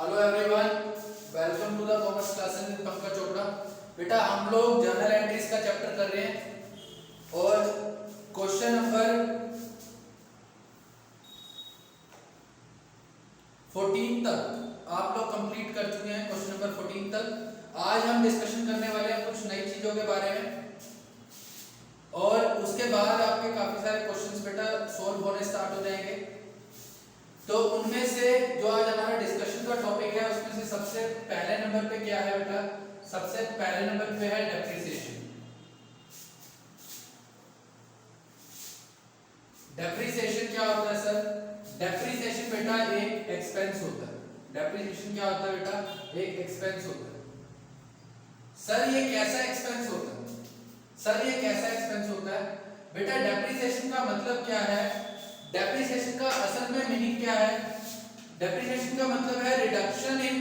Hello everyone, welcome to the commerce classes with Pankaj Chopra. बेटा हम लोग जर्नल एंट्रीज का चैप्टर कर रहे हैं और क्वेश्चन नंबर 14 तक आप लोग कंप्लीट कर चुके हैं। क्वेश्चन नंबर 14 तक आज हम डिस्कशन करने वाले हैं कुछ नई चीजों के बारे में और उसके बाद आपके काफी सारे क्वेश्चंस बेटा सॉल्व होने स्टार्ट हो जाएंगे। तो उनमें से जो आज हमारा डिस्कशन का टॉपिक है उसमें से सबसे पहले नंबर पे क्या है बेटा? सबसे पहले नंबर पे है डेप्रिसिएशन। डेप्रिसिएशन क्या होता है सर? डेप्रिसिएशन बेटा एक एक्सपेंस होता है। डेप्रिसिएशन क्या होता है बेटा? एक एक्सपेंस होता है। सर ये कैसा एक्सपेंस होता है? सर ये कैसा एक्सपेंस होता है बेटा? डेप्रिसिएशन का मतलब क्या है? डेप्रिसिएशन का असल में मीनिंग क्या है? डेप्रिसिएशन का मतलब है reduction in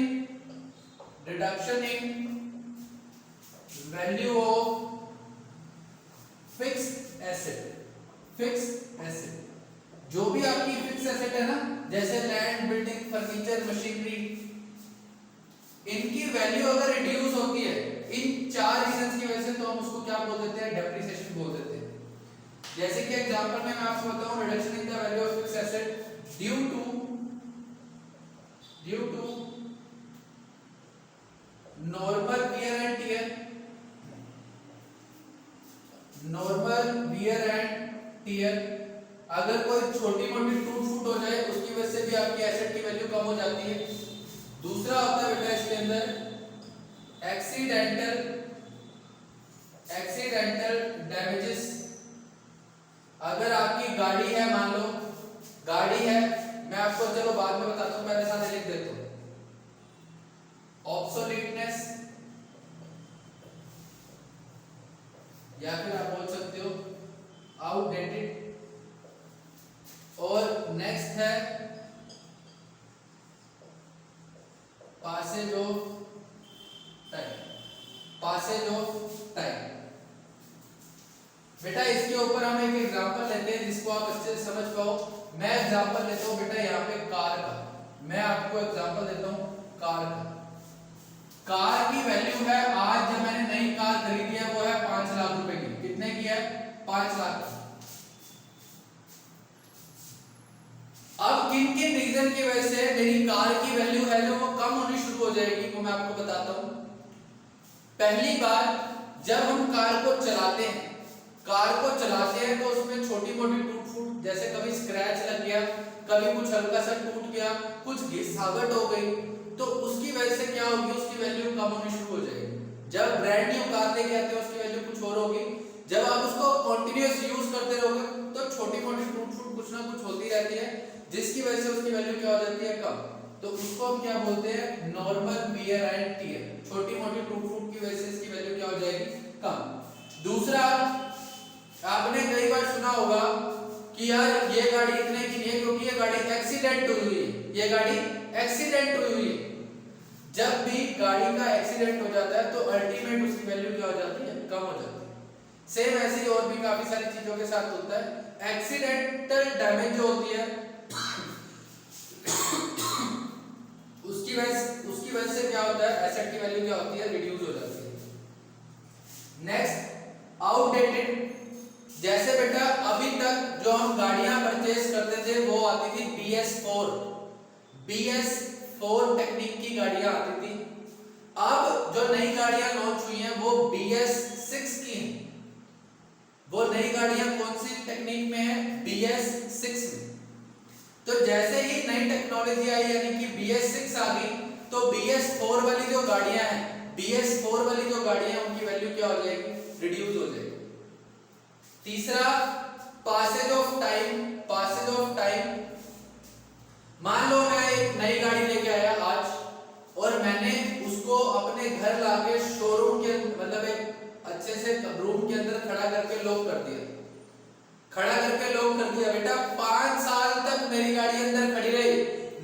value of fixed asset. जो भी आपकी फिक्स एसेट है ना, जैसे लैंड, बिल्डिंग, फर्नीचर, मशीनरी, इनकी वैल्यू अगर रिड्यूस होती है इन चार रीजंस की वजह से तो हम उसको क्या बोल देते हैं? डेप्रिसिएशन बोल देते हैं। जैसे कि एग्जांपल में मैं आपको बताऊं, reduction in the value of fixed asset due to normal wear and tear. अगर कोई छोटी मोटी टूट फूट हो जाए उसकी वजह से भी आपकी एसेट की वैल्यू कम हो जाती है। दूसरा होता है बेटा इसके अंदर एक्सीडेंटल डैमेजेस। अगर आपकी गाड़ी है, मान लो गाड़ी है, मैं आपको चलो बाद में बताता हूं, पहले साथ लिख देता हूं। ऑब्सोलीटनेस या फिर आप बोल सकते हो आउटडेटेड। और नेक्स्ट है पासेज ऑफ टाइम। बेटा इसके ऊपर हम एक एग्जांपल लेते हैं जिसको आप अच्छे से समझ पाओ। मैं एग्जांपल लेता हूं बेटा यहाँ पे कार का। मैं आपको एग्जांपल देता हूं कार का। कार की वैल्यू है, आज जब मैंने नई कार खरीदी है वो है 5 लाख रुपए की। कितने की है? 5 लाख। अब किन किन रीजन की वजह से मेरी कार की वैल्यू है जो वो कम होनी शुरू हो जाएगी वो मैं आपको बताता हूं। पहली बात, जब हम कार को चलाते हैं तो उसमें छोटी मोटी टूट फूट, जैसे कभी स्क्रैच लग गया, कभी कुछ हल्का सा टूट गया, कुछ घिसावट हो गई, तो उसकी वजह से क्या होगी? उसकी वैल्यू कम होनी शुरू हो जाएगी। जब ब्रांड न्यू कार लेके आते हैं उसकी वैल्यू कुछ और होगी। जब आप उसको कंटिन्यूअस यूज करते रहोगे तो छोटी मोटी टूट फूट कुछ ना कुछ होती रहती है, जिसकी वजह से उसकी वैल्यू क्या हो जाती है? कम। तो उसको हम क्या बोलते हैं? Normal wear and tier. छोटी मोटी टूट फूट की वजह से इसकी वैल्यू क्या हो जाएगी? कम। दूसरा, आपने कई बार सुना होगा कि यार ये गाड़ी इतने की नहीं है क्योंकि ये गाड़ी एक्सीडेंट हुई है। ये गाड़ी एक्सीडेंट हुई है। जब भी गाड़ी का एक्सीडेंट हो जाता है तो अल्टीमेट उसकी वैल्यू क्या हो जाती है? कम हो जाती है। सेम ऐसे ही और भी काफी सारी चीजों के साथ होता है। एक्सीडेंटल डैमेज जो होती है उसकी वजह से क्या होता है? एसेट की वैल्यू क्या होती है? रिड्यूस हो जाती है। Next, outdated. जैसे बेटा अभी तक जो हम गाड़ियां परचेज करते थे वो आती थी BS4 टेक्निक की गाड़ियां आती थी। अब जो नई गाड़ियां लॉन्च हुई हैं वो BS6 की हैं। वो नई गाड़ियां कौन सी टेक्निक में है? BS6 में। तो जैसे ही नई टेक्नोलॉजी आई यानी कि BS6 आ गई तो BS4 वाली जो गाड़ियां हैं उनकी वैल्यू क्या हो जाएगी? रिड्यूस हो जाएगी। तीसरा, पासेज ऑफ टाइम। मान लो मैं एक नई गाड़ी लेके आया आज और मैंने उसको अपने घर लाके शोरूम के मतलब एक अच्छे से रूम के अंदर खड़ा करके लॉक कर दिया। बेटा 5 साल तक मेरी गाड़ी अंदर खड़ी रही,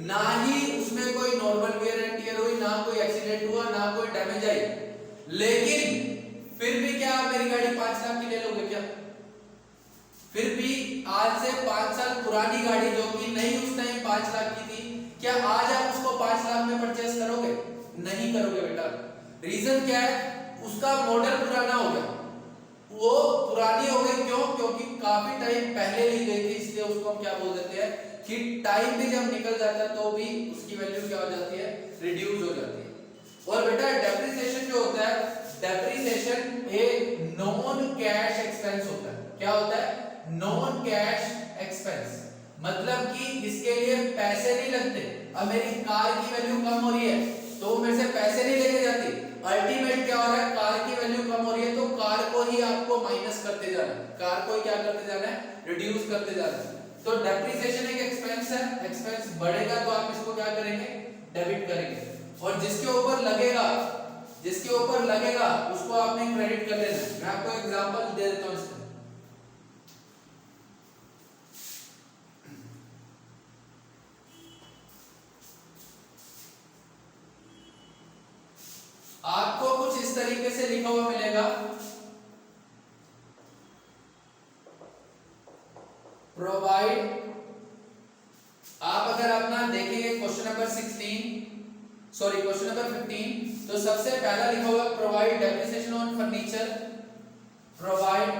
ना ही उसमें कोई नॉर्मल वियर एंड टियर हुई, ना कोई एक्सीडेंट हुआ, ना कोई डैमेज आई। लेकिन फिर भी क्या आप मेरी गाड़ी 5 लाख की ले लोगे क्या? फिर भी आज से 5 साल पुरानी गाड़ी जो कि नहीं उस टाइम 5 लाख की थी, क्या आज आप उसको 5 लाख में परचेस करोगे? नहीं करोगे बेटा। रीजन क्या है? उसका मॉडल पुराना हो गया, वो पुरानी हो गई। क्यों? क्योंकि काफी टाइम पहले ली गई थी, इसलिए उसको हम क्या बोल देते हैं कि टाइम भी जब निकल जाता है तो भी उसकी वैल्यू क्या हो जाती है? रिड्यूस हो जाती है। और बेटा डेप्रिसिएशन जो होता है, डेप्रिसिएशन एक नॉन कैश एक्सपेंस होता है। क्या होता है? नॉन कैश एक्सपेंस, मतलब कि इसके लिए पैसे नहीं लगते। अब मेरी कार की वैल्यू कम हो रही है तो मेरे से पैसे नहीं लेके जाती। अल्टीमेट क्या हो रहा है? कार की वैल्यू कम हो रही है तो कार को ही आपको माइनस करते जाना है, कार को ही क्या करते जाना है? रिड्यूस करते जाना है। तो डेप्रिसिएशन एक एक्सपेंस है, एक्सपेंस बढ़ेगा तो आप इसको क्या करेंगे? डेबिट करेंगे। और जिसके ऊपर लगेगा, जिसके ऊपर लगेगा उसको आपने क्रेडिट कर लेना है। मैं आपको एग्जांपल दे देता हूं इसका। आपको कुछ इस तरीके से लिखा हुआ मिलेगा, प्रोवाइड। आप अगर अपना देखेंगे क्वेश्चन नंबर 15, तो सबसे पहला लिखा हुआ provide depreciation on furniture, provide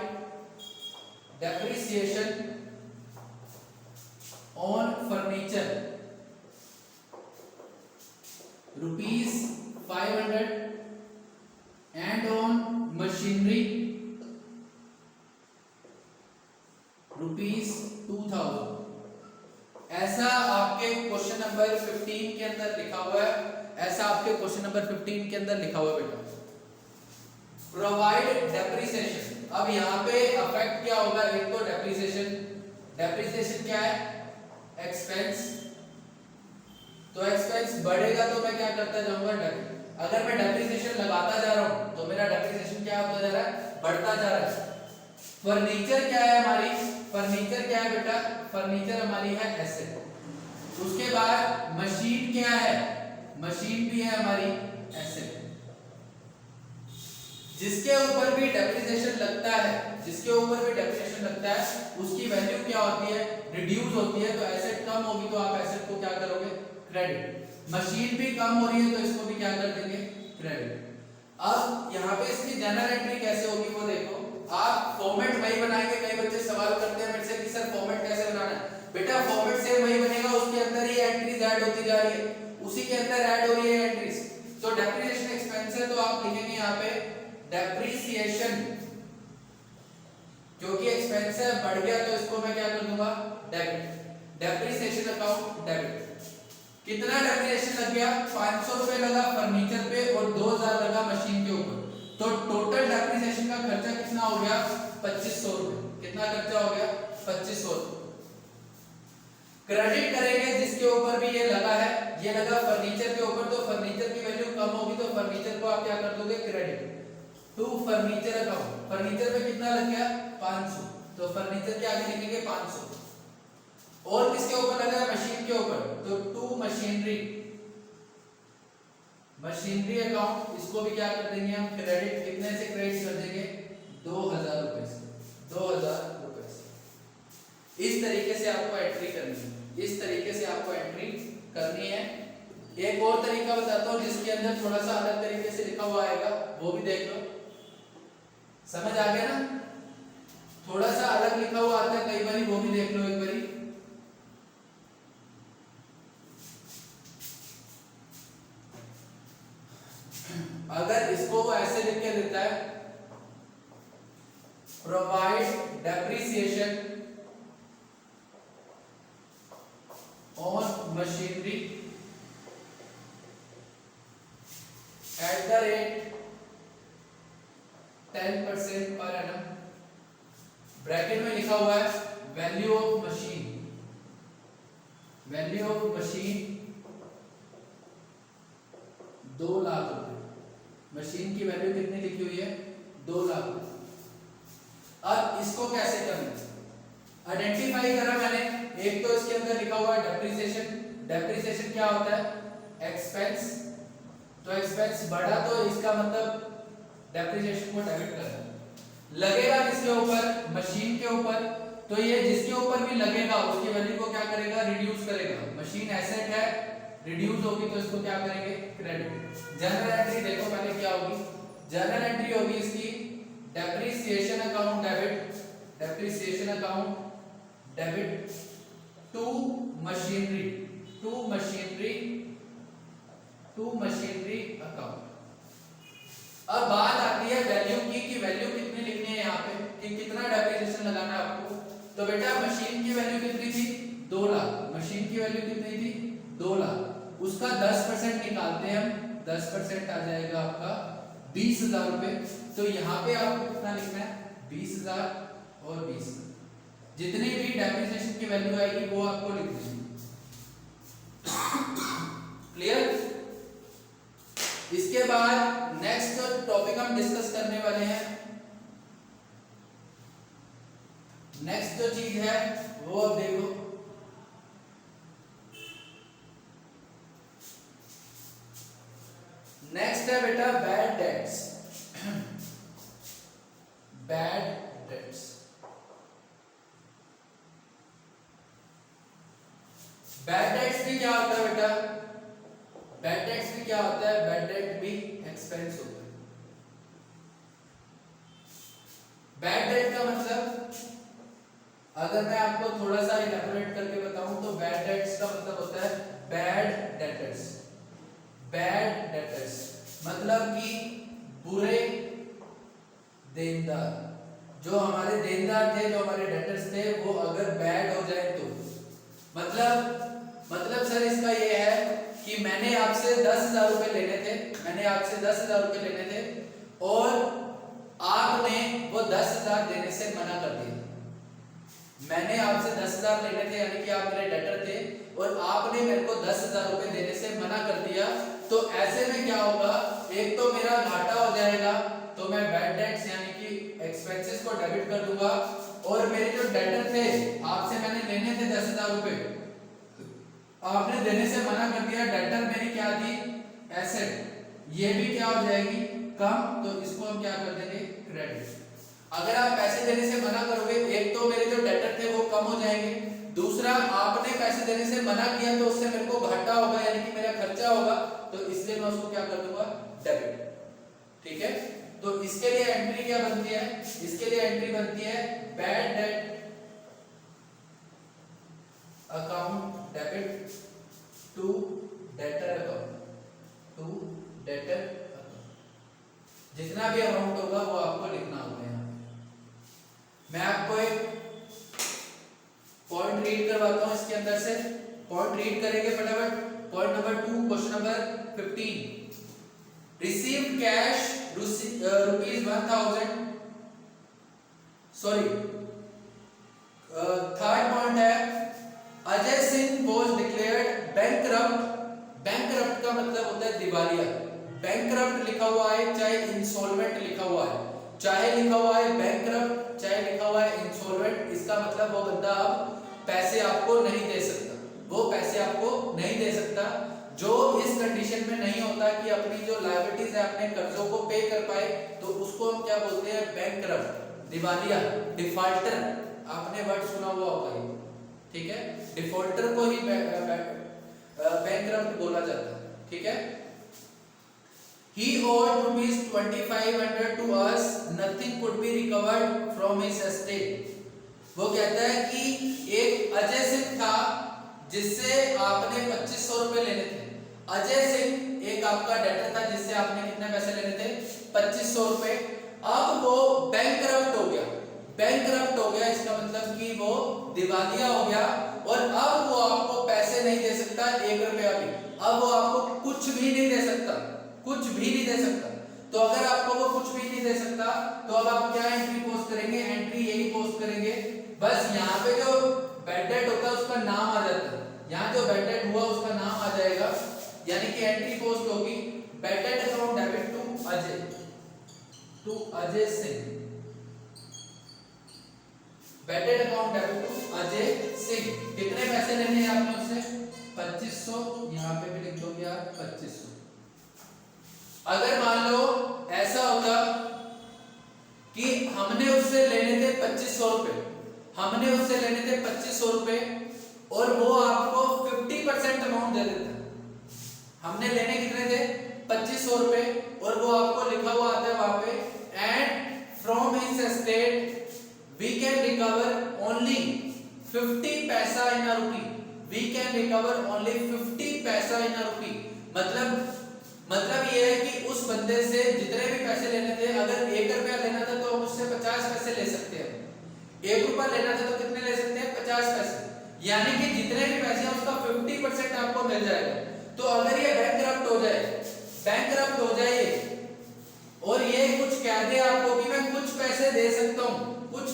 depreciation on furniture ₹500 and on machinery ₹2000। ऐसा आपके क्वेश्चन नंबर 15 के अंदर लिखा हुआ है, ऐसा आपके क्वेश्चन नंबर 15 के अंदर लिखा हुआ है बेटा, प्रोवाइड डेप्रिसिएशन। अब यहाँ पे अफेक्ट क्या होगा? एक तो डेप्रिसिएशन, डेप्रिसिएशन क्या है? एक्सपेंस। तो एक्सपेंस बढ़ेगा तो मैं क्या करता जाऊंगा? अगर मैं डेप्रिसिएशन लगाता जा रहा हूं तो मेरा डेप्रिसिएशन क्या होता जा रहा है? बढ़ता जा रहा है। फर्नीचर क्या है हमारी? फर्नीचर क्या है बेटा? फर्नीचर हमारी है एसेट। उसके बाद मशीन क्या है? मशीन भी है हमारी एसेट। जिसके ऊपर भी डेप्रिसिएशन लगता है, जिसके ऊपर भी डेप्रिसिएशन लगता है उसकी वैल्यू क्या होती है? रिड्यूस होती है। तो एसेट कम होगी तो आप एसेट को क्या करोगे? क्रेडिट। मशीन भी कम हो रही है तो इसको भी क्या कर देंगे? क्रेडिट। अब यहाँ पे इसकी जनरल एंट्री कैसे होगी वो देखो। आप फॉर्मेट वही बनाएंगे। कई बच्चे सवाल करते हैं मेरे से कि सर फॉर्मेट कैसे बनाना है? बेटा फॉर्मेट सेम वही बनेगा, उसके अंदर ही एंट्रीज ऐड होती जा रही है, उसी के अंदर ऐड हो रही है एंट्रीज। तो डेप्रिसिएशन एक्सपेंस है तो आप लिखेंगे यहाँ पे डेप्रिसिएशन, क्योंकि एक्सपेंस है बढ़ गया तो इसको मैं क्या कर दूंगा? डेबिट। Depreciation account debit. कितना डेप्रिसिएशन लग गया? 500 रुपए लगा फर्नीचर पे और 2000 लगा मशीन के ऊपर। तो टोटल डेप्रिसिएशन का खर्चा कितना हो गया? 2500 रुपए। कितना खर्चा हो गया? 2500 रुपए। क्रेडिट करेंगे जिसके ऊपर भी ये लगा है, ये लगा फर्नीचर के ऊपर, तो फर्नीचर की वैल्यू कम होगी तो फर्नीचर को आप क्या कर दोगे? Credit to furniture account. Furniture पे कितना लग गया? 500, तो फर्नीचर के आगे लिखेंगे 500। और किसके ऊपर लगा है? मशीन के ऊपर, तो टू मशीनरी, मशीनरी अकाउंट। इसको भी क्या कर देंगे हम? क्रेडिट। कितने से क्रेडिट कर देंगे? 2000 रुपए से, 2000 रुपए से। इस तरीके से आपको एंट्री करनी है, इस तरीके से आपको एंट्री करनी है। एक और तरीका बताता हूं जिसके अंदर थोड़ा सा अलग तरीके से लिखा हुआ आएगा, वो भी देख लो। समझ आ गया ना? थोड़ा सा अलग लिखा हुआ आता है कई बार, वो भी देख लो एक बारी। अगर इसको वो ऐसे लिख के देता है, provide depreciation on machinery at the rate 10% per annum, bracket में लिखा हुआ है value of machine, value of machine 2 lakh रुपए। मशीन की वैल्यू कितनी लिखी हुई है? 2 लाख रुपए। अब इसको कैसे करना? आइडेंटिफाई करा मैंने। एक तो इसके अंदर लिखा हुआ है डेप्रिसिएशन। डेप्रिसिएशन क्या होता है? एक्सपेंस। तो एक्सपेंस बढ़ा तो इसका मतलब डेप्रिसिएशन को डेबिट करना। लगेगा किसके ऊपर? मशीन के ऊपर। तो ये जिसके ऊपर भी लगेगा उसकी वैल्यू को क्या करेगा? रिड्यूस करेगा। मशीन एसेट है, रिड्यूस होगी तो इसको क्या करेंगे, क्रेडिट। जनरल एंट्री देखो पहले क्या होगी, जनरल एंट्री होगी इसकी depreciation account debit, depreciation account debit to machinery, to machinery, to machinery account. अब बात आती है वैल्यू की, कि वैल्यू कितनी लिखनी है यहाँ पे, कि कितना डेप्रिसिएशन लगाना है आपको। तो बेटा मशीन की वैल्यू कितनी थी, 2 लाख, मशीन की वैल्यू कितनी थी, 2 लाख, उसका 10% निकालते हैं हम, 10% आ जाएगा आपका 20,000 रुपए। तो यहाँ पे आपको कितना लिखना है, 20,000 और 20,000, जितनी भी डेप्रिसिएशन की वैल्यू आएगी वो आपको लिखनी है। क्लियर। इसके बाद नेक्स्ट जो टॉपिक हम डिस्कस करने वाले हैं, नेक्स्ट जो चीज है वो अब देखो, नेक्स्ट है बेटा bad debts, bad debts. Bad debts भी क्या होता है बेटा, बैड डेट्स भी क्या होता है, बैड डेट भी एक्सपेंस होता है। बैड डेट का मतलब अगर मैं आपको थोड़ा सा इलैबोरेट करके बताऊं तो बैड डेट्स का मतलब होता है बैड डेटर्स। बैड डेटर्स मतलब कि बुरे देनदार, जो हमारे देनदार थे, जो हमारे डेटर्स थे, वो अगर बैड हो जाए तो मतलब सर इसका ये है कि मैंने आपसे 10,000 रुपए लेने थे, मैंने आपसे 10,000 रुपए लेने थे और आपने वो 10,000 देने से मना कर दिया। मैंने आपसे 10,000 लेने थे, यानी कि आप मेरे डेटर थे और आपने मेरे को 10,000 रुपए देने से मना कर दिया। तो ऐसे में क्या होगा, एक तो मेरा घाटा हो जाएगा, तो मैं बैड डेट्स यानी कि एक्सपेंसेस को डेबिट कर दूंगा, और मेरे जो डेटर थे, आपसे मैंने लेने थे 10,000 रुपए, आपने देने से मना कर दिया, डेटर मेरी क्या थी, एसेट, ये भी क्या हो जाएगी, कम, तो इसको हम क्या कर देंगे, क्रेडिट। अगर आप पैसे देने से मना करोगे, एक तो मेरे जो डेटर थे वो कम हो जाएंगे, दूसरा आपने पैसे देने से मना किया तो उससे मेरे को घाटा होगा, यानी कि मेरा खर्चा होगा, तो इसलिए मैं उसको क्या कर दूंगा, डेबिट। ठीक है, तो इसके लिए एंट्री क्या बनती है, इसके लिए एंट्री बनती है bad debt account debit to debtor account, to debtor account. जितना भी अमाउंट होगा वो आपको लिखना होगा। यहाँ मैं आपको एक पॉइंट रीड करवाता हूं इसके अंदर से, पॉइंट रीड करेंगे फटाफट। Point number 2, question number 15, received cash ₹1,000, sorry, third point है Ajay Singh was declared bankrupt. Bankrupt का मतलब होता है दिवालिया। बैंकरप्ट लिखा हुआ है, चाहे इंसॉल्वेंट लिखा हुआ है, चाहे लिखा हुआ है बैंकरप्ट, चाहे लिखा हुआ है इंसॉल्वेंट, इसका मतलब वो बंदा अब पैसे आपको नहीं दे सकता, वो पैसे आपको नहीं दे सकता। जो इस कंडीशन में नहीं होता कि अपनी जो लायबिलिटीज है, अपने कर्जों को पे कर पाए, तो उसको हम क्या बोलते हैं, बैंकरप्ट, दिवालिया, डिफॉल्टर। आपने वर्ड सुना हुआ होगा ये, ठीक है, डिफॉल्टर को ही बैंकरप्ट बोला जाता है। ठीक है, he owed ₹2,500 to us, nothing could be recovered from his estate। वो कहता है कि एक अजय सिंह था जिससे आपने 2,500 रुपए लेने थे। अजय सिंह एक आपका डेटर था जिससे आपने कितने पैसे लेने थे, 2,500 रुपए। अब वो बैंकरप्ट हो गया, बैंकरप्ट हो गया, इसका मतलब कि वो दिवालिया हो गया, और अब वो आपको पैसे नहीं दे सकता, 1 रुपया भी। अब वो आपको कुछ भी नहीं दे सकता, कुछ भी नहीं दे सकता। तो अगर आपको वो कुछ भी नहीं दे सकता, तो अब आप क्या एंट्री पोस्ट करेंगे, एंट्री यही पोस्ट करेंगे, बस यहाँ पे जो बैड डेट होता है उसका नाम आ जाता है, यहाँ जो बैड डेट हुआ उसका नाम आ जाएगा, यानी कि एंट्री पोस्ट होगी bad debt account debit to Ajay Singh, bad debt account debit to Ajay Singh. कितने पैसे लेने हैं आपने उससे, 2,500, यहाँ पे भी लिख दोगे आप 2,500। अगर मान लो ऐसा होता कि हमने उससे लेने थे 2,500 रुपए, हमने उससे लेने थे 2,500 रुपए, और वो आपको 50% हमने लेने कितने थे 2500 रुपए, और वो आपको लिखा हुआ आता है वहां पे, and from his estate we can recover only 50 paisa in a rupee, we can recover only 50 paisa in a रुपी। मतलब ये है कि उस बंदे से जितने भी पैसे लेने थे, अगर 1 रुपया लेना था तो हम उससे 50 पैसे ले सकते हैं, 1 रुपया लेना था तो कितने ले सकते हैं 50 पैसे, यानी कि जितने भी पैसे हैं उसका 50% आपको मिल जाएगा। तो अगर ये बैंकरप्ट हो जाए और ये कुछ कह दे आपको कि मैं कुछ पैसे दे सकता हूं, कुछ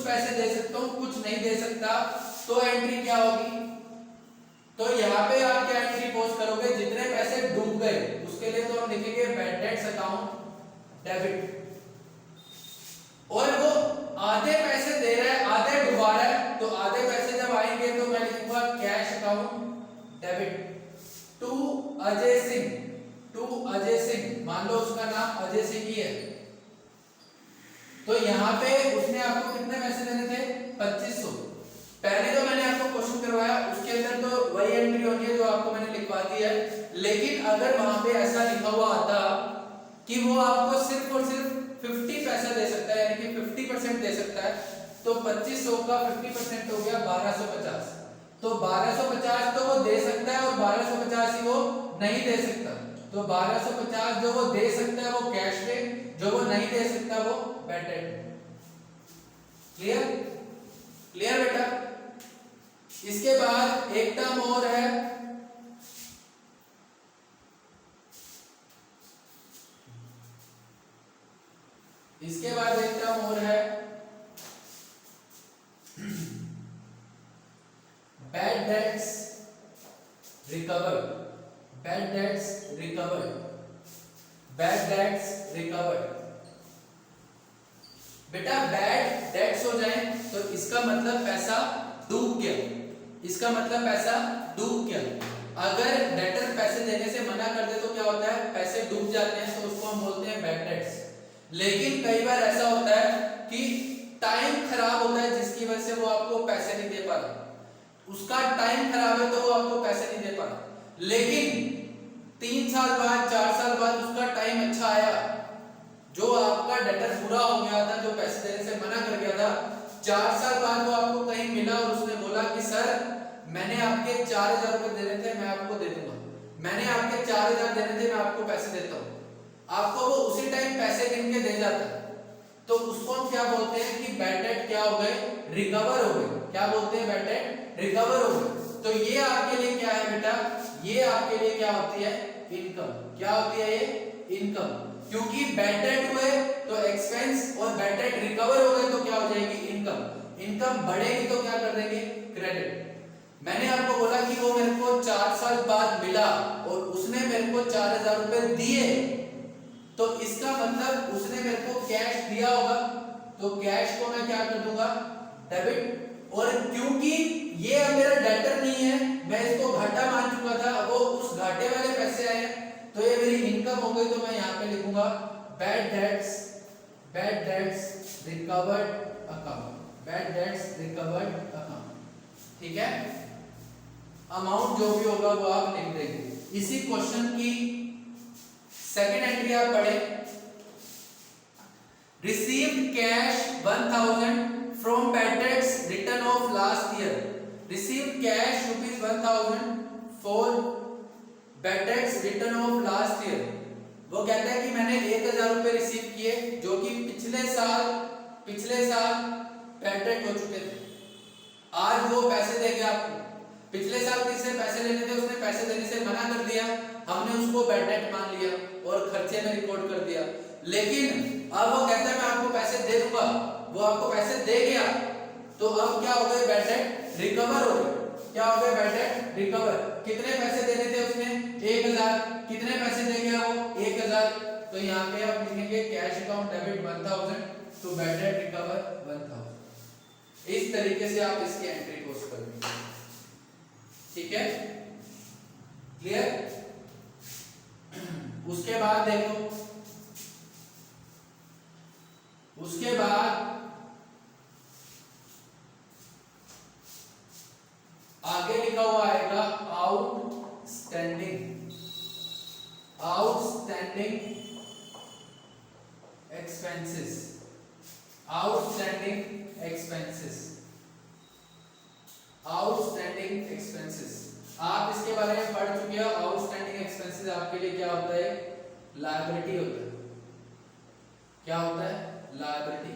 नहीं दे सकता, तो एंट्री क्या होगी? तो यहाँ पे आप क्या एंट्री पोस्ट करोगे? जितने पैसे डूब गए उसके लिए तो हम लिखेंगे बैड डेट्स अकाउंट डेबिट, और वो आधे पैसे दे रहा है, आधे डुबा रहा है, तो आधे पैसे जब आएंगे तो मैं लिखूंगा cash account debit to Ajay Singh, मान लो उसका नाम अजय सिंह ही है, तो यहाँ पे उसने आपको कितने पैसे देने थे 2500। पहले तो मैंने आपको क्वेश्चन करवाया, उसके अंदर तो वही एंट्री होनी है जो आपको मैंने लिखवा दी है, लेकिन अगर वहां पे ऐसा लिखा हुआ आता कि वो आपको सिर्फ और सिर्फ 50 पैसा दे सकता है, यानी कि 50% दे सकता है, तो 2500 का 50% हो गया 1250, तो 1250 तो वो दे सकता है और 1250 ही वो नहीं दे सकता, तो 1250 जो वो दे सकता है वो कैश पे, जो वो नहीं दे सकता वो बैड डेट। क्लियर बेटा? इसके बाद एक टर्म और है, बैड डेट्स रिकवर्ड। बेटा बैड डेट्स हो जाए तो इसका मतलब पैसा डूब गया, अगर डेटर पैसे देने से मना कर दे तो क्या होता है, पैसे डूब जाते हैं, तो उसको हम बोलते हैं बैड डेट्स। लेकिन कई बार ऐसा होता है कि टाइम खराब होता है जिसकी वजह से वो आपको पैसे नहीं दे पा रहा, उसका टाइम खराब है तो वो आपको पैसे नहीं दे पा रहा, लेकिन 3 साल बाद 4 साल बाद उसका टाइम अच्छा आया, जो आपका डेटर पूरा हो गया था, जो पैसे देने से मना कर गया था, 4 साल बाद वो आपको कहीं मिला और उसने बोला कि सर मैंने आपके 4000 रुपए देने थे, मैं आपको दे दूंगा, मैंने आपके 4000 देने थे, मैं आपको पैसे देता हूँ, आपको वो उसी टाइम पैसे गिन के दे जाता है, तो उसको हम क्या बोलते हैं कि बैड डेट क्या हो गए, रिकवर हो गए। क्या बोलते हैं? बैड डेट रिकवर हो गए। तो ये आपके लिए क्या है बेटा, ये आपके लिए क्या होती है, इनकम। क्या होती है ये? इनकम, क्योंकि बैड डेट हुए तो एक्सपेंस और बैड डेट रिकवर हो गए तो क्या हो जाएगी, इनकम। इनकम बढ़ेगी तो क्या कर देंगे, क्रेडिट। मैंने आपको बोला कि वो मेरे को 4 साल बाद मिला और उसने मेरे को 4000 रुपए दिए, तो इसका मतलब उसने मेरे को कैश दिया होगा, तो कैश को मैं क्या कर दूंगा, डेबिट। और क्योंकि ये अब मेरा डेटर नहीं है, मैं इसको घाटा मान चुका था, वो उस घाटे वाले पैसे आए हैं, तो ये मेरी इनकम हो गई, तो मैं यहाँ पे लिखूंगा बैड डेट्स रिकवर्ड अकाउंट। ठीक है, अमाउंट जो भी होगा वो आप लिख देंगे। इसी क्वेश्चन की सेकेंड एंट्री आप पढ़े, received cash 1000 from bad debts return of last year. Received cash ₹1000 for bad debts return of last year. वो कहता है कि मैंने 1000 रुपए रिसीव किए जो कि पिछले साल बैड डेट हो चुके थे, आज वो पैसे देंगे आपको। पिछले साल किससे पैसे लेने थे, उसने पैसे देने से मना कर दिया, हमने उसको बैड डेट मान लिया और खर्चे में रिकॉर्ड कर दिया, लेकिन अब वो कहता है मैं आपको पैसे दे दूंगा, वो आपको पैसे दे गया, तो अब क्या हो गए, बैड डेट रिकवर हो गए। क्या हो गए, बैड डेट रिकवर। कितने पैसे देने थे उसने, 1000, कितने पैसे दे गया वो, 1000, तो यहाँ पे आप लिखेंगे cash account debit 1000 to bad debt recover 1000। इस तरीके से आप इसकी एंट्री पोस्ट करेंगे। ठीक है, क्लियर? उसके बाद देखो, उसके बाद आगे लिखा हुआ आएगा outstanding. Outstanding expenses, outstanding expenses, outstanding expenses. आप इसके बारे में पढ़ चुके हो। आउटस्टैंडिंग एक्सपेंसेस आपके लिए क्या होता है? लायबिलिटी होता है। क्या होता है? लायबिलिटी।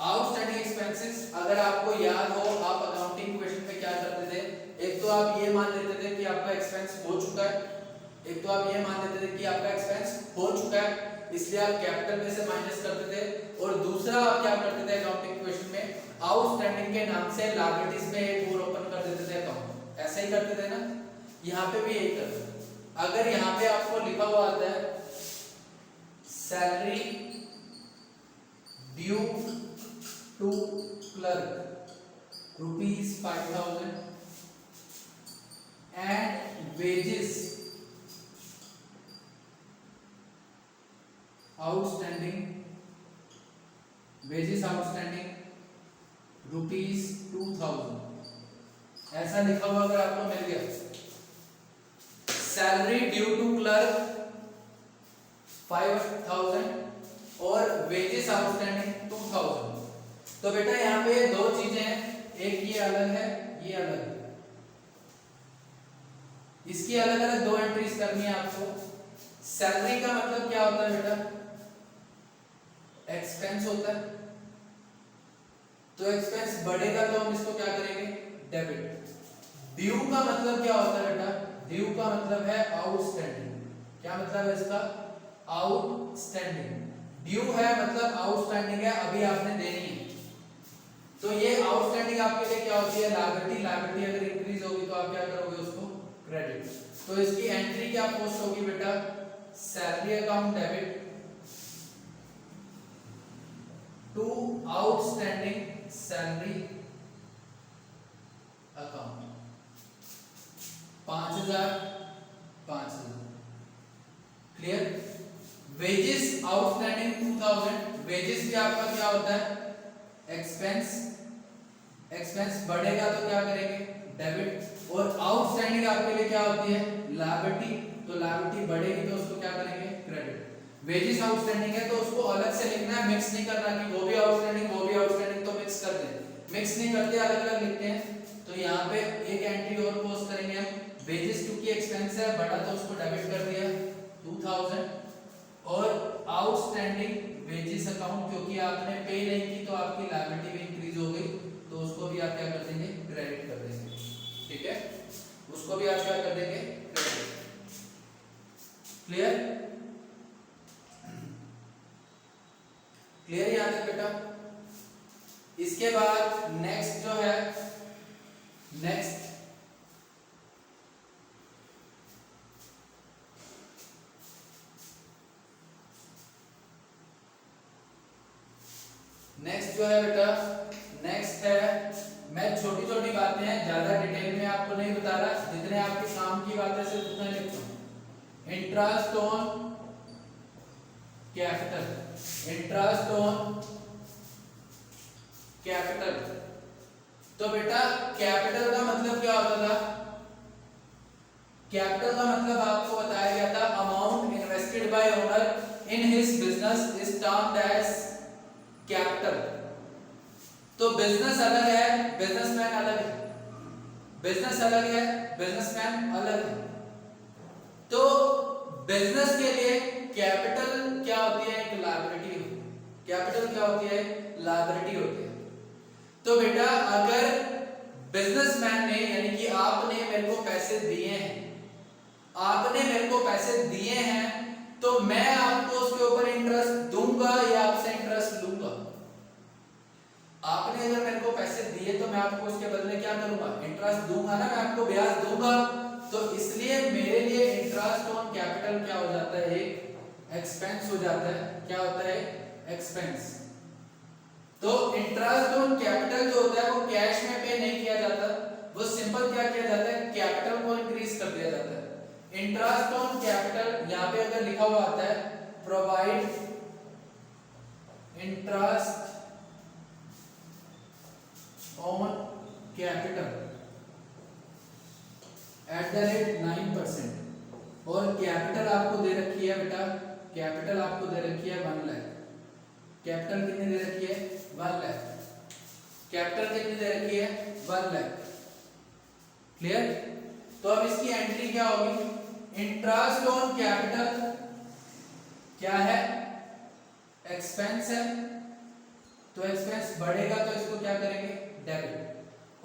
आउटस्टैंडिंग एक्सपेंसेस अगर आपको याद हो, आप अकाउंटिंग क्वेश्चन में क्या करते थे? एक तो आप ये मान लेते थे कि आपका एक्सपेंस हो चुका है, एक तो आप ये मान लेते थे कि आपका एक्सपेंस हो चुका है, इसलिए आप कैपिटल में से माइनस करते थे। और दूसरा आप क्या करते थे अकाउंटिंग क्वेश्चन में? आउटस्टैंडिंग के नाम से लायबिलिटीज में एक और ओपन कर देते थे अकाउंट। ऐसा ही करते थे ना? यहाँ पे भी यही करते थे। अगर यहाँ पे आपको लिखा हुआ आता है salary due to clerk ₹5,000 and wages outstanding ₹2,000, ऐसा लिखा हुआ अगर आपको मिल गया, सैलरी ड्यू टू क्लर्क 5,000 और वेजेस आउटस्टैंडिंग 2,000, तो बेटा यहाँ पे दो चीजें हैं, एक ये अलग है, ये अलग है, इसकी अलग अलग दो एंट्रीज करनी है आपको। सैलरी का मतलब क्या होता है बेटा? एक्सपेंस होता है, तो एक्सपेंस बढ़ेगा तो हम इसको क्या करेंगे? डेबिट। ड्यू का मतलब क्या होता है बेटा? ड्यू का मतलब है आउटस्टैंडिंग। क्या मतलब है इसका? आउटस्टैंडिंग। ड्यू है मतलब आउटस्टैंडिंग है, अभी आपने देनी है, तो ये आउटस्टैंडिंग आपके लिए क्या होती है? लायबिलिटी। लायबिलिटी अगर इंक्रीज होगी तो आप क्या करोगे? उसको क्रेडिट। तो इसकी एंट्री क्या पोस्ट होगी बेटा? Salary account debit to outstanding salary account 5,000। Clear? Wages outstanding 2,000। Wages भी आपका क्या होता है? एक्सपेंस। एक्सपेंस बढ़ेगा तो क्या करेंगे? डेबिट। और आउटस्टैंडिंग आपके लिए क्या होती है? लायबिलिटी। तो लायबिलिटी बढ़ेगी तो उसको क्या करेंगे? क्रेडिट। वेजेस आउटस्टैंडिंग है तो उसको अलग से लिखना है, मिक्स नहीं करना कि वो भी आउटस्टैंडिंग वो भी आउटस्टैंडिंग, तो मिक्स कर दे। मिक्स नहीं करते, अलग अलग लिखते हैं। तो यहाँ पे एक एंट्री और पोस्ट करेंगे हम, वेजेस क्योंकि एक्सपेंस है बढ़ा तो उसको डेबिट कर दिया 2,000, और आउटस्टैंडिंग वेजेस अकाउंट क्योंकि आपने पे नहीं की तो आपकी लायबिलिटी भी इंक्रीज हो गई, तो उसको भी आप क्या कर देंगे? क्रेडिट कर देंगे। ठीक है, उसको भी आप क्या कर देंगे? क्रेडिट। क्लियर? क्लियर यहाँ तक बेटा? इसके बाद नेक्स्ट जो है, नेक्स्ट जो है बेटा, नेक्स्ट है, मैं छोटी छोटी बातें हैं, ज्यादा डिटेल में आपको नहीं बता रहा, जितने आपके काम की बातें सिर्फ उतना लिखता हूं। Interest on capital, interest on capital. तो बेटा कैपिटल का मतलब क्या होता था? कैपिटल का मतलब आपको बताया गया था, amount invested by owner in his business is termed as capital. तो बिजनेस अलग है, बिजनेसमैन अलग है, बिजनेस अलग है, बिजनेसमैन अलग है। तो बिजनेस के लिए कैपिटल क्या होती है? एक लायबिलिटी होती है। कैपिटल क्या होती है? लायबिलिटी होती है। तो बेटा अगर बिजनेसमैन ने, यानी कि आपने मेरे को पैसे दिए हैं, आपने मेरे को पैसे दिए हैं, तो मैं आपको उसके ऊपर इंटरेस्ट दूंगा या आपसे इंटरेस्ट लूंगा? आपने अगर मेरे को पैसे दिए तो मैं आपको उसके बदले क्या करूंगा? इंटरेस्ट दूंगा ना, मैं आपको ब्याज दूंगा। तो इसलिए मेरे लिए इंटरेस्ट ऑन कैपिटल क्या हो जाता है? एक एक्सपेंस हो जाता है। क्या होता है? एक्सपेंस। तो इंटरेस्ट ऑन कैपिटल जो होता है वो कैश में पे नहीं किया जाता, वो सिंपल क्या किया जाता है? कैपिटल को इंक्रीज कर दिया जाता है। इंटरेस्ट ऑन कैपिटल यहां पे अगर लिखा हुआ आता है प्रोवाइड इंटरेस्ट ऑन कैपिटल @ 9%, और कैपिटल आपको दे रखी है बेटा, कैपिटल आपको दे रखी है 1 लाख। कैपिटल कितनी दे रखी है? 1 लाख। कैपिटल कितनी दे रखी है? 1 लाख। क्लियर? तो अब इसकी एंट्री क्या होगी? इंटरेस्ट ऑन कैपिटल क्या है? एक्सपेंस है, तो एक्सपेंस बढ़ेगा तो इसको क्या करेंगे? डेबिट।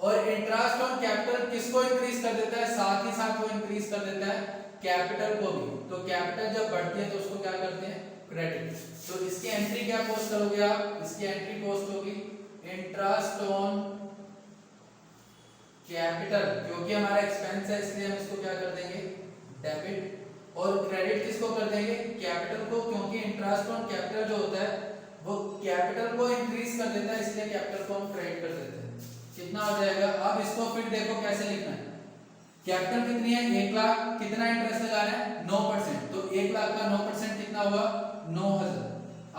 और इंटरेस्ट ऑन कैपिटल किसको इंक्रीज कर देता है? साथ ही साथ वो इंक्रीज कर देता है कैपिटल को भी। तो कैपिटल जब बढ़ती है तो उसको क्या करते हैं? क्रेडिट। तो इसकी एंट्री क्या पोस्ट करोगे आप? इसकी एंट्री पोस्ट होगी इंटरेस्ट ऑन कैपिटल, क्योंकि हमारा एक्सपेंस है इसलिए हम इसको क्या कर देंगे? डेबिट। और क्रेडिट किसको कर देंगे? कैपिटल को, क्योंकि इंटरेस्ट ऑन कैपिटल जो होता है वो कैपिटल को इंक्रीज कर देता है, इसलिए कैपिटल को हम क्रेडिट कर देते हैं। कितना हो जाएगा? अब इसको फिर देखो कैसे लिखना है। कैपिटल कितनी है? 1 लाख। कितना इंटरेस्ट लगा रहे हैं? 9%। तो 1 लाख का 9% कितना हुआ? 9000।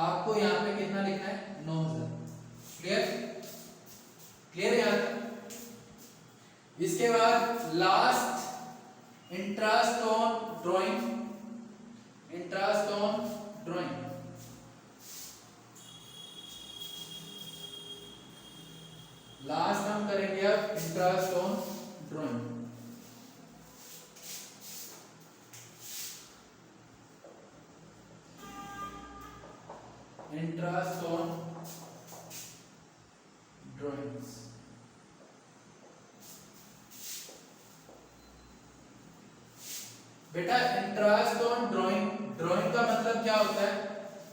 आपको यहाँ पे कितना लिखना है? 9000। क्लियर? क्लियर यहाँ तक? इसके बाद last interest on drawing. Interest on drawing last हम करेंगे अब interest on drawing. Interest on drawings. बेटा इंटरेस्ट ऑन ड्राइंग, ड्राइंग का मतलब क्या होता है?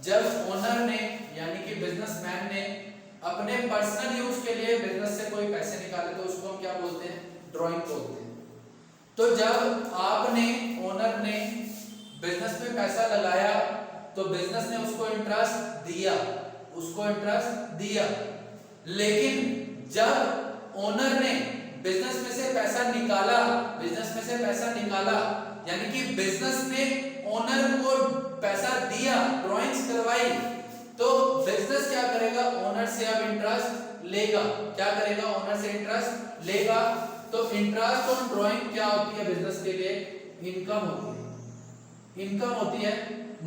जब ओनर ने यानी कि बिजनेसमैन ने अपने पर्सनल यूज के लिए बिजनेस से कोई पैसे निकाले तो उसको हम क्या बोलते हैं? ड्राइंग बोलते हैं। तो जब आपने, ओनर ने बिजनेस में पैसा लगाया तो बिजनेस ने उसको इंटरेस्ट दिया, उसको इंटरेस्ट दिया। लेकिन जब ओनर ने बिजनेस में से पैसा निकाला, बिजनेस में से पैसा निकाला यानी कि बिजनेस ने ओनर को पैसा दिया, ड्राइंग्स करवाई, तो बिजनेस क्या करेगा? ओनर से अब इंटरेस्ट लेगा। क्या करेगा? ओनर से इंटरेस्ट लेगा। तो इंटरेस्ट ऑन ड्राइंग क्या होती है बिजनेस के लिए? इनकम होती है। इनकम होती है।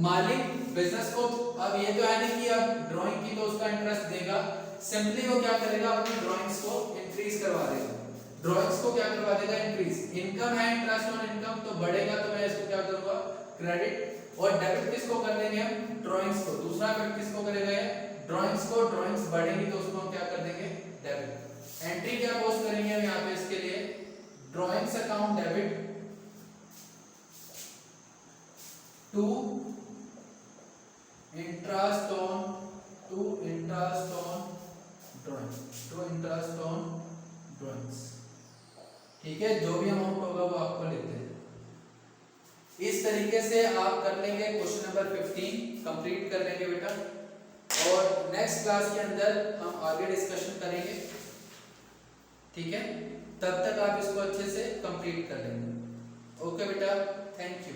मालिक बिजनेस को, अब ये तो है नहीं कि अब ड्राइंग की तो उसका इंटरेस्ट देगा, सिंपली वो क्या करेगा? अपनी ड्राइंग्स को इंक्रीज करवा देगा। ड्राइंग्स को क्या करवा देगा? इंक्रीज। इनकम है, इंटरेस्ट ऑन इनकम, तो बढ़ेगा तो मैं इसको क्या करूंगा? क्रेडिट। और डेबिट किसको कर देंगे हम? ड्राइंग्स को। दूसरा डेबिट किसको करेगा? ड्राइंग्स को। ड्राइंग्स बढ़ेगी तो उसको हम क्या कर देंगे? डेबिट। एंट्री क्या पोस्ट करेंगे हम यहाँ पे इसके लिए? Drawings account debit to interest on drawing, to interest on drawings. ठीक है, जो भी अमाउंट होगा वो आपको लिख देना। इस तरीके से आप कर लेंगे क्वेश्चन नंबर 15 कंप्लीट कर लेंगे बेटा। और नेक्स्ट क्लास के अंदर हम आगे डिस्कशन करेंगे। ठीक है, तब तक आप इसको अच्छे से कंप्लीट कर लेंगे। ओके बेटा, थैंक यू।